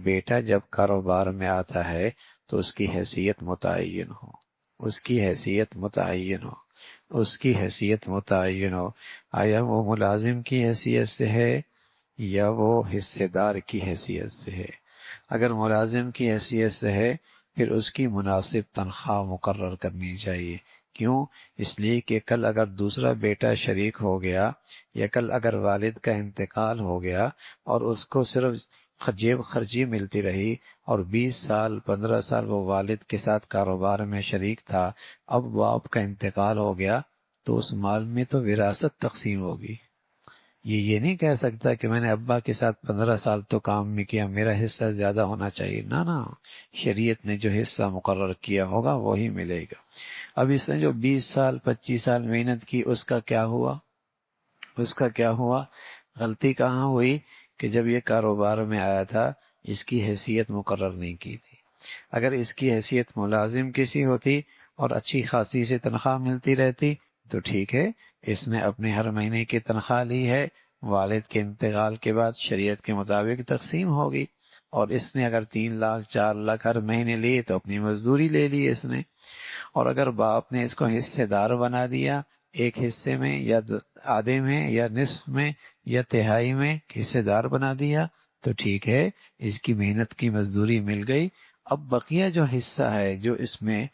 بیٹا جب کاروبار میں آتا ہے تو اس کی حیثیت متعین ہو، اس کی حیثیت متعین ہو، اس کی حیثیت متعین ہو۔ آیا وہ ملازم کی حیثیت سے ہے یا وہ حصے دار کی حیثیت سے ہے؟ اگر ملازم کی حیثیت سے ہے پھر اس کی مناسب تنخواہ مقرر کرنی چاہیے۔ کیوں؟ اس لیے کہ کل اگر دوسرا بیٹا شریک ہو گیا یا کل اگر والد کا انتقال ہو گیا اور اس کو صرف جیب خرچی ملتی رہی اور 20 سال 15 سال وہ والد کے ساتھ کاروبار میں شریک تھا، اب باپ کا انتقال ہو گیا تو اس مال میں تو وراثت تقسیم ہوگی۔ یہ نہیں کہہ سکتا کہ میں نے ابا کے ساتھ 15 سال تو کام میں کیا، میرا حصہ زیادہ ہونا چاہیے۔ نہ، شریعت نے جو حصہ مقرر کیا ہوگا وہی ملے گا۔ اب اس نے جو 20 سال 25 سال محنت کی، اس کا کیا ہوا؟ اس کا کیا ہوا؟ غلطی کہاں ہوئی کہ جب یہ کاروبار میں آیا تھا اس کی حیثیت مقرر نہیں کی تھی۔ اگر اس کی حیثیت ملازم کسی ہوتی اور اچھی خاصی سے تنخواہ ملتی رہتی تو ٹھیک ہے، اس نے اپنے ہر مہینے کی تنخواہ لی ہے، والد کے انتقال کے بعد شریعت کے مطابق تقسیم ہوگی، اور اس نے اگر 3 لاکھ 4 لاکھ ہر مہینے لیے تو اپنی مزدوری لے لی اس نے۔ اور اگر باپ نے اس کو حصے دار بنا دیا، ایک حصے میں یا آدھے میں یا نصف میں یا تہائی میں حصے دار بنا دیا تو ٹھیک ہے، اس کی محنت کی مزدوری مل گئی۔ اب بقیہ جو حصہ ہے جو اس میں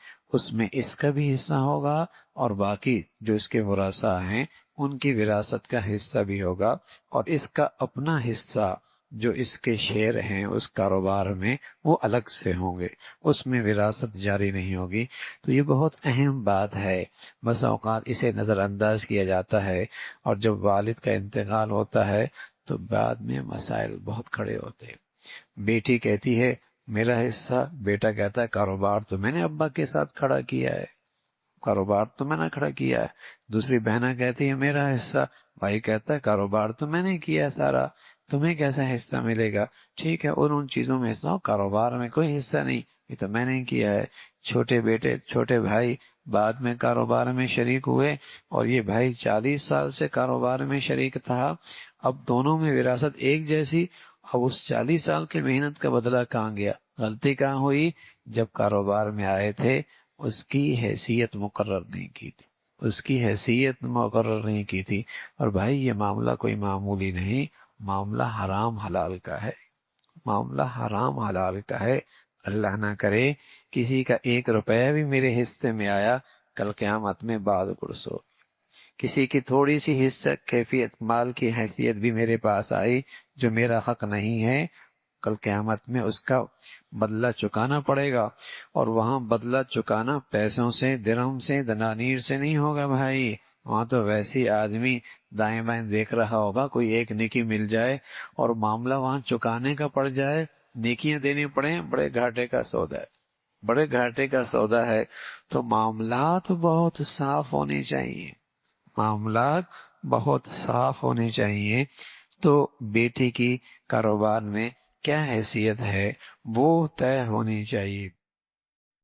اس کا بھی حصہ ہوگا، اور باقی جو اس کے ورثاء ہیں ان کی وراثت کا حصہ بھی ہوگا، اور اس کا اپنا حصہ جو اس کے شیئر ہیں اس کاروبار میں وہ الگ سے ہوں گے، اس میں وراثت جاری نہیں ہوگی۔ تو یہ بہت اہم بات ہے، بس اوقات اسے نظر انداز کیا جاتا ہے، اور جب والد کا انتقال ہوتا ہے تو بعد میں مسائل بہت کھڑے ہوتے ہیں۔ بیٹی کہتی ہے میرا حصہ، بیٹا کہتا ہے کاروبار تو میں نے ابا کے ساتھ کھڑا کیا ہے، کاروبار تو میں نے کھڑا کیا ہے۔ دوسری بہنیں کہتی ہے میرا حصہ، بھائی کہتا ہے کاروبار تو میں نے کیا سارا، تمہیں کیسا حصہ ملے گا؟ ٹھیک ہے، ان چیزوں میں حصہ ہو، کاروبار میں کوئی حصہ نہیں، یہ تو میں نے کیا ہے۔ چھوٹے بیٹے چھوٹے بھائی بعد میں کاروبار میں شریک ہوئے، اور یہ بھائی 40 سال سے کاروبار میں شریک تھا، اب دونوں میں وراثت ایک جیسی۔ اب اس 40 سال کی محنت کا بدلہ کہاں گیا؟ غلطی کہاں ہوئی؟ جب کاروبار میں آئے تھے اس کی حیثیت مقرر نہیں کی تھی، اس کی حیثیت مقرر نہیں کی تھی۔ اور بھائی یہ معاملہ کوئی معمولی نہیں، معاملہ حرام حلال کا ہے، معاملہ حرام حلال کا ہے۔ اللہ نہ کرے کسی کا 1 روپیہ بھی میرے حصے میں آیا، کل قیامت میں بعد پرسو کسی کی تھوڑی سی حصہ کیفیت مال کی حیثیت بھی میرے پاس آئی جو میرا حق نہیں ہے، کل قیامت میں اس کا بدلہ چکانا پڑے گا۔ اور وہاں بدلہ چکانا پیسوں سے، درہم سے، دنانیر سے نہیں ہوگا بھائی، وہاں تو ویسی آدمی دائیں بائیں دیکھ رہا ہوگا کوئی ایک نیکی مل جائے اور معاملہ وہاں چکانے کا پڑ جائے، نیکیاں دینی پڑیں، بڑے گھاٹے کا سودا ہے، بڑے گھاٹے کا سودا ہے۔ تو معاملات بہت صاف ہونے چاہیے، معاملات بہت صاف ہونے چاہیے۔ تو بیٹی کی کاروبار میں کیا حیثیت ہے وہ طے ہونی چاہیے۔